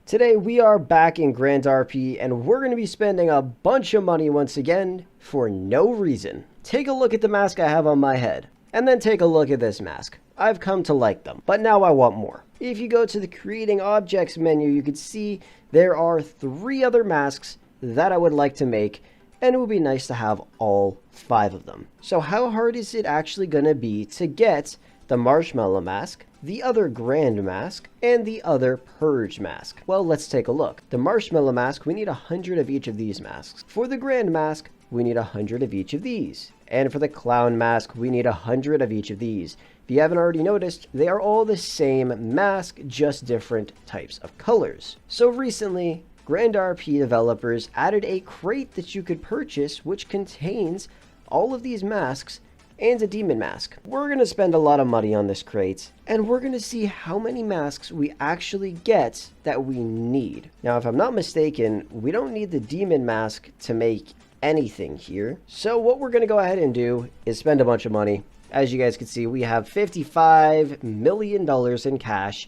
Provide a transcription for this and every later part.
Today we are back in Grand RP and we're going to be spending a bunch of money once again for no reason. Take a look at the mask I have on my head and then take a look at this mask. I've come to like them, but now I want more. If you go to the creating objects menu, you can see there are 3 other masks that I would like to make, and it would be nice to have all 5 of them. So how hard is it actually going to be to get the marshmallow mask, the other grand mask, and the other purge mask? Well, let's take a look. The marshmallow mask, we need 100 of each of these masks. For the grand mask, we need 100 of each of these. And for the clown mask, we need 100 of each of these. If you haven't already noticed, they are all the same mask, just different types of colors. So recently, Grand RP developers added a crate that you could purchase which contains all of these masks and a demon mask. We're going to spend a lot of money on this crate, and we're going to see how many masks we actually get that we need. Now, if I'm not mistaken, we don't need the demon mask to make anything here. So what we're going to go ahead and do is spend a bunch of money. As you guys can see, we have $55 million in cash.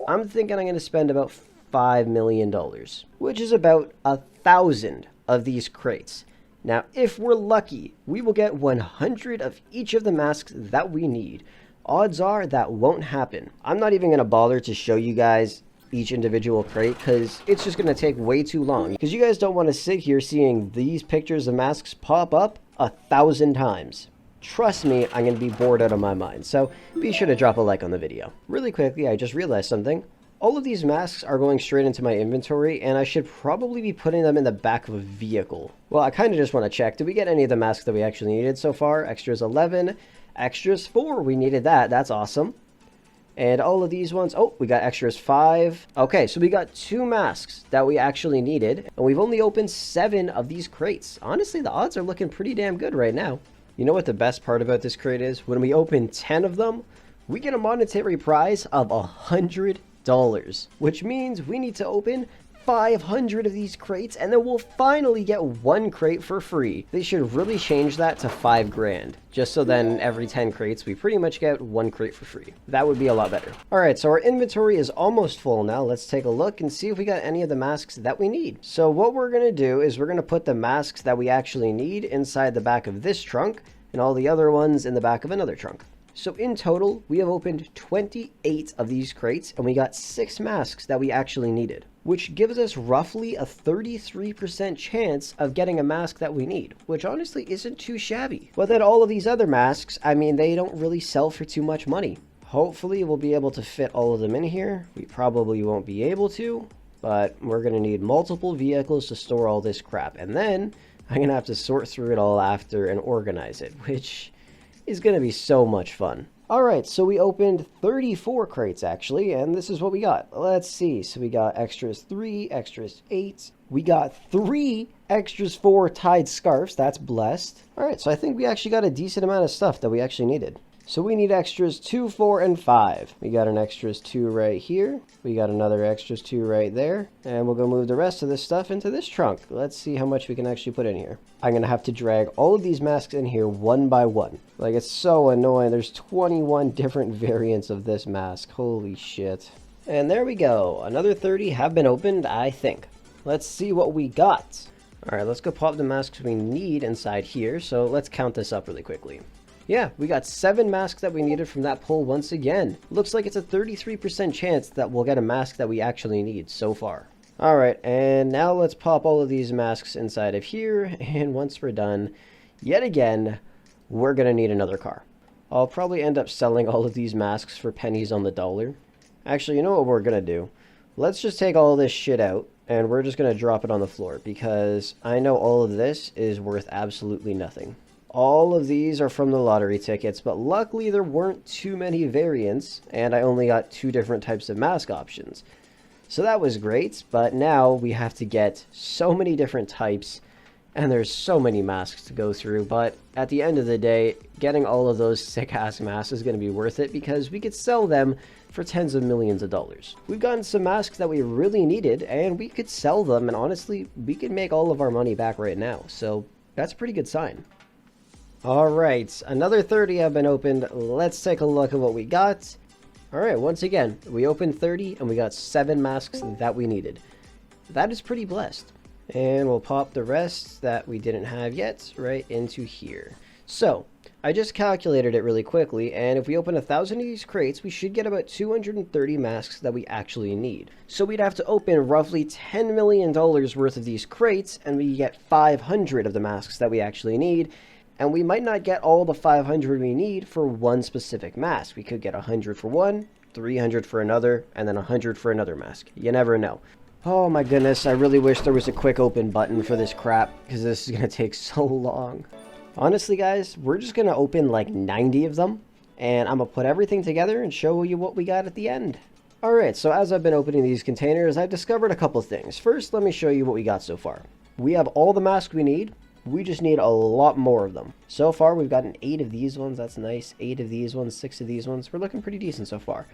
I'm thinking I'm going to spend about $5 million, which is about 1,000 of these crates. Now, if we're lucky, we will get 100 of each of the masks that we need. Odds are that won't happen. I'm not even going to bother to show you guys each individual crate because it's just going to take way too long. Because you guys don't want to sit here seeing these pictures of masks pop up 1,000 times. Trust me, I'm going to be bored out of my mind. So be sure to drop a like on the video. Really quickly, I just realized something. All of these masks are going straight into my inventory, and I should probably be putting them in the back of a vehicle. Well, I kind of just want to check. Did we get any of the masks that we actually needed so far? Extras 11, extras 4. We needed that. That's awesome. And all of these ones, oh, we got extras 5. Okay, so we got 2 masks that we actually needed, and we've only opened 7 of these crates. Honestly, the odds are looking pretty damn good right now. You know what the best part about this crate is? When we open 10 of them, we get a monetary prize of $100. Which means we need to open 500 of these crates and then we'll finally get 1 crate for free. They should really change that to 5 grand, just so then every 10 crates we pretty much get 1 crate for free. That would be a lot better. Alright, so our inventory is almost full now. Let's take a look and see if we got any of the masks that we need. So what we're going to do is we're going to put the masks that we actually need inside the back of this trunk and all the other ones in the back of another trunk. So in total, we have opened 28 of these crates, and we got 6 masks that we actually needed, which gives us roughly a 33% chance of getting a mask that we need, which honestly isn't too shabby. But then all of these other masks, I mean, they don't really sell for too much money. Hopefully, we'll be able to fit all of them in here. We probably won't be able to, but we're going to need multiple vehicles to store all this crap, and then I'm going to have to sort through it all after and organize it, which is going to be so much fun. Alright, so we opened 34 crates actually, and this is what we got. Let's see, so we got extras 3, extras 8. We got 3 extras 4 tied scarves, that's blessed. Alright, so I think we actually got a decent amount of stuff that we actually needed. So we need extras 2, 4, and 5. We got an extras 2 right here. We got another extras 2 right there. And we'll go move the rest of this stuff into this trunk. Let's see how much we can actually put in here. I'm going to have to drag all of these masks in here one by one. Like, it's so annoying. There's 21 different variants of this mask. Holy shit. And there we go. Another 30 have been opened, I think. Let's see what we got. Alright, let's go pop the masks we need inside here. So let's count this up really quickly. Yeah, we got 7 masks that we needed from that pull once again. Looks like it's a 33% chance that we'll get a mask that we actually need so far. Alright, and now let's pop all of these masks inside of here, and once we're done, yet again, we're gonna need another car. I'll probably end up selling all of these masks for pennies on the dollar. Actually, you know what we're gonna do? Let's just take all this shit out, and we're just gonna drop it on the floor, because I know all of this is worth absolutely nothing. All of these are from the lottery tickets, but luckily there weren't too many variants, and I only got 2 different types of mask options. So that was great, but now we have to get so many different types, and there's so many masks to go through, but at the end of the day, getting all of those sick-ass masks is going to be worth it, because we could sell them for tens of millions of dollars. We've gotten some masks that we really needed, and we could sell them, and honestly, we could make all of our money back right now, so that's a pretty good sign. Alright, another 30 have been opened. Let's take a look at what we got. Alright, once again, we opened 30 and we got 7 masks that we needed. That is pretty blessed. And we'll pop the rest that we didn't have yet right into here. So, I just calculated it really quickly, and if we open 1,000 of these crates, we should get about 230 masks that we actually need. So we'd have to open roughly $10 million worth of these crates, and we get 500 of the masks that we actually need. And we might not get all the 500 we need for one specific mask. We could get 100 for one, 300 for another, and then 100 for another mask. You never know. Oh my goodness, I really wish there was a quick open button for this crap, because this is going to take so long. Honestly, guys, we're just going to open like 90 of them, and I'm going to put everything together and show you what we got at the end. Alright, so as I've been opening these containers, I've discovered a couple things. First, let me show you what we got so far. We have all the masks we need. We just need a lot more of them. So far, we've gotten 8 of these ones. That's nice. 8 of these ones, 6 of these ones. We're looking pretty decent so far.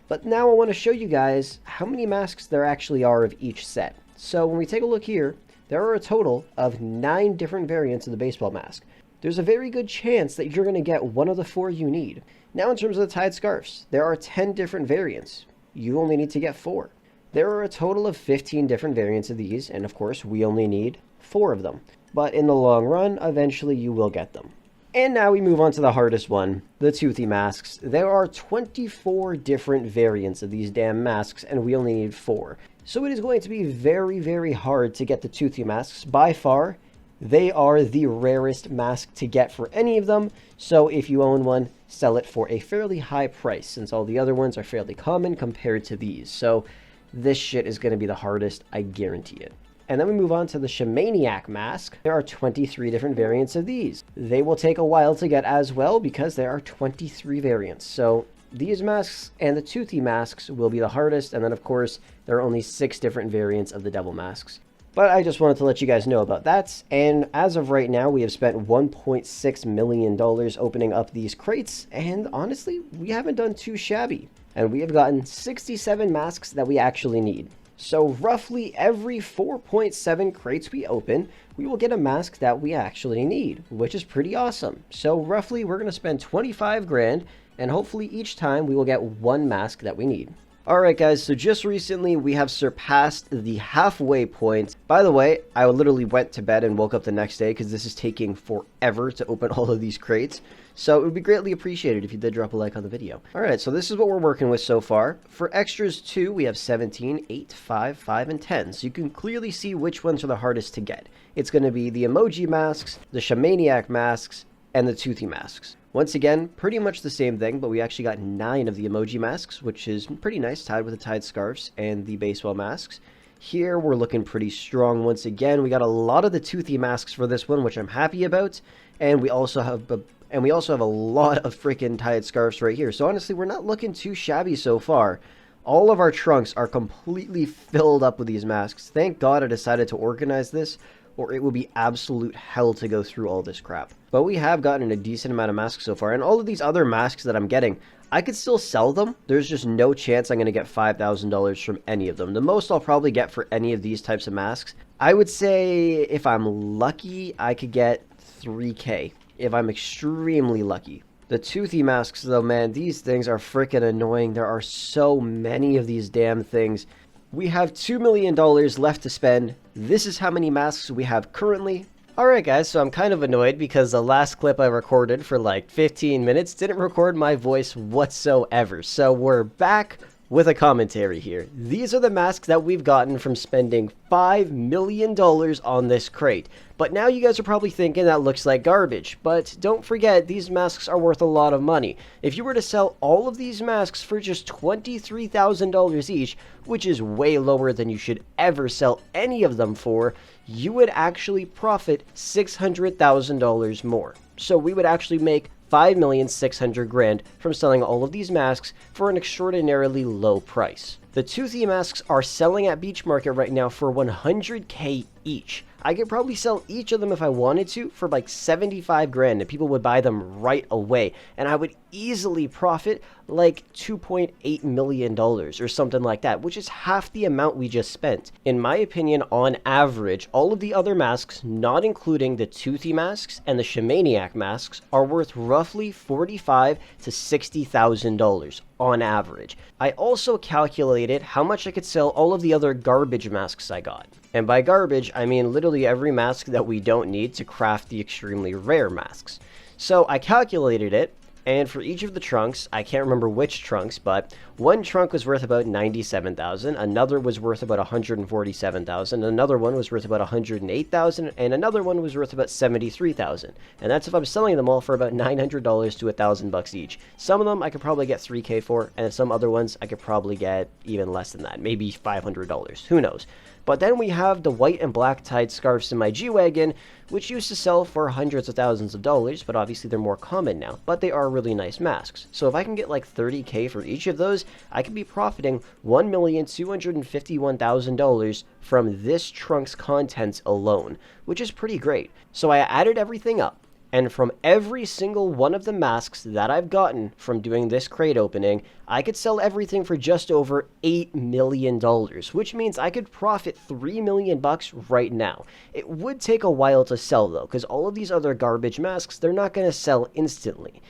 But now I want to show you guys how many masks there actually are of each set. So when we take a look here, there are a total of 9 different variants of the baseball mask. There's a very good chance that you're going to get one of the 4 you need. Now in terms of the tied scarves, there are 10 different variants. You only need to get 4. There are a total of 15 different variants of these, and of course we only need 4 of them. But in the long run, eventually you will get them. And now we move on to the hardest one, the toothy masks. There are 24 different variants of these damn masks, and we only need 4. So it is going to be very, very hard to get the toothy masks. By far, they are the rarest mask to get for any of them. So if you own one, sell it for a fairly high price, since all the other ones are fairly common compared to these. So this shit is going to be the hardest, I guarantee it. And then we move on to the Shamaniac mask. There are 23 different variants of these. They will take a while to get as well because there are 23 variants. So these masks and the toothy masks will be the hardest. And then of course, there are only 6 different variants of the devil masks. But I just wanted to let you guys know about that. And as of right now, we have spent $1.6 million opening up these crates. And honestly, we haven't done too shabby. And we have gotten 67 masks that we actually need. So roughly every 4.7 crates we open, we will get a mask that we actually need, which is pretty awesome. So roughly we're going to spend 25 grand, and hopefully each time we will get one mask that we need. Alright guys, so just recently we have surpassed the halfway point. By the way, I literally went to bed and woke up the next day because this is taking forever to open all of these crates. So it would be greatly appreciated if you did drop a like on the video. Alright, so this is what we're working with so far. For extras 2, we have 17, 8, 5, 5, and 10. So you can clearly see which ones are the hardest to get. It's going to be the emoji masks, the Shamaniac masks, and the toothy masks. Once again, pretty much the same thing, but we actually got 9 of the emoji masks, which is pretty nice, tied with the tied scarves and the baseball masks. Here, we're looking pretty strong once again. We got a lot of the toothy masks for this one, which I'm happy about, and we also have a lot of freaking tied scarves right here. So honestly, we're not looking too shabby so far. All of our trunks are completely filled up with these masks. Thank God I decided to organize this, or it would be absolute hell to go through all this crap. But we have gotten a decent amount of masks so far, and all of these other masks that I'm getting, I could still sell them. There's just no chance I'm going to get $5,000 from any of them. The most I'll probably get for any of these types of masks, I would say if I'm lucky, I could get 3K. If I'm extremely lucky. The toothy masks though, man, these things are freaking annoying. There are so many of these damn things. We have $2 million left to spend. This is how many masks we have currently. Alright guys, so I'm kind of annoyed because the last clip I recorded for like 15 minutes didn't record my voice whatsoever. So we're back with a commentary here. These are the masks that we've gotten from spending $5 million on this crate. But now you guys are probably thinking that looks like garbage. But don't forget, these masks are worth a lot of money. If you were to sell all of these masks for just $23,000 each, which is way lower than you should ever sell any of them for, you would actually profit $600,000 more. So we would actually make $5,600,000 from selling all of these masks for an extraordinarily low price. The toothy masks are selling at Beach Market right now for $100K each. I could probably sell each of them if I wanted to for like $75,000 and people would buy them right away. And I would easily profit like $2.8 million or something like that, which is half the amount we just spent. In my opinion, on average, all of the other masks, not including the Toothy masks and the Shamaniac masks, are worth roughly $45,000 to $60,000 on average. I also calculated how much I could sell all of the other garbage masks I got. And by garbage, I mean literally every mask that we don't need to craft the extremely rare masks. So I calculated it, and for each of the trunks, I can't remember which trunks, but one trunk was worth about $97,000, another was worth about $147,000, another one was worth about $108,000, and another one was worth about $73,000. And that's if I'm selling them all for about $900 to $1,000 each. Some of them I could probably get $3K for, and some other ones I could probably get even less than that, maybe $500. Who knows? But then we have the white and black tied scarves in my G-Wagon, which used to sell for hundreds of thousands of dollars, but obviously they're more common now. But they are really nice masks. So if I can get like $30K for each of those, I could be profiting $1,251,000 from this trunk's contents alone, which is pretty great. So I added everything up. And from every single one of the masks that I've gotten from doing this crate opening, I could sell everything for just over $8 million, which means I could profit $3 million right now. It would take a while to sell though, because all of these other garbage masks, they're not going to sell instantly.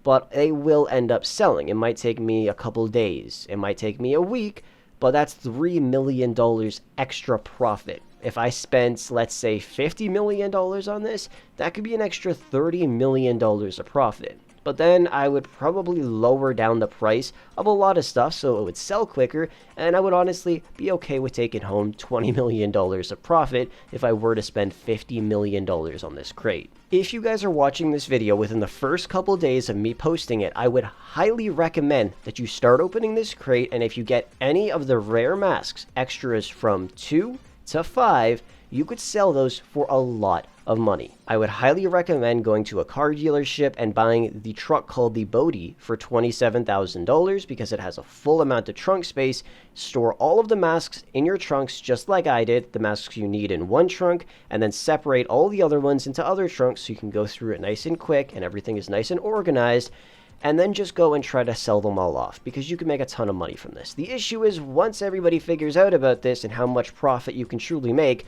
But they will end up selling. It might take me a couple days. It might take me a week, but that's $3 million extra profit. If I spent, let's say, $50 million on this, that could be an extra $30 million of profit. But then I would probably lower down the price of a lot of stuff so it would sell quicker, and I would honestly be okay with taking home $20 million of profit if I were to spend $50 million on this crate. If you guys are watching this video within the first couple days of me posting it, I would highly recommend that you start opening this crate, and if you get any of the rare masks, extras from 2 to 5, you could sell those for a lot of money. I would highly recommend going to a car dealership and buying the truck called the Bodhi for $27,000 because it has a full amount of trunk space. Store all of the masks in your trunks just like I did, the masks you need in one trunk, and then separate all the other ones into other trunks so you can go through it nice and quick and everything is nice and organized. And then just go and try to sell them all off, because you can make a ton of money from this. The issue is, once everybody figures out about this and how much profit you can truly make,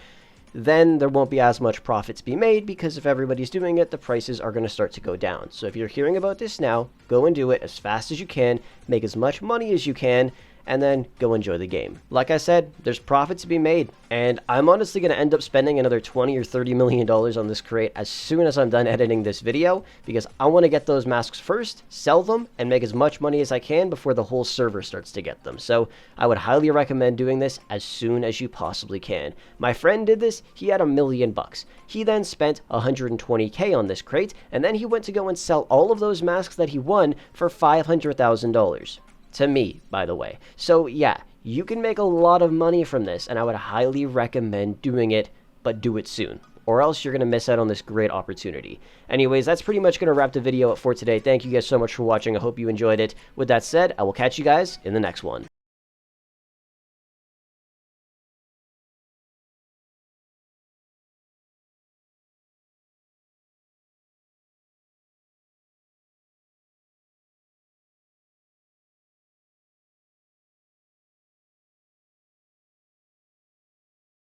then there won't be as much profit to be made, because if everybody's doing it, the prices are going to start to go down. So if you're hearing about this now, go and do it as fast as you can, make as much money as you can, and then go enjoy the game. Like I said, there's profit to be made, and I'm honestly going to end up spending another $20 or $30 million on this crate as soon as I'm done editing this video, because I want to get those masks first, sell them, and make as much money as I can before the whole server starts to get them. So I would highly recommend doing this as soon as you possibly can. My friend did this, he had $1 million. He then spent $120K on this crate, and then he went to go and sell all of those masks that he won for $500,000. To me, by the way. So yeah, you can make a lot of money from this, and I would highly recommend doing it, but do it soon, or else you're going to miss out on this great opportunity. Anyways, that's pretty much going to wrap the video up for today. Thank you guys so much for watching. I hope you enjoyed it. With that said, I will catch you guys in the next one.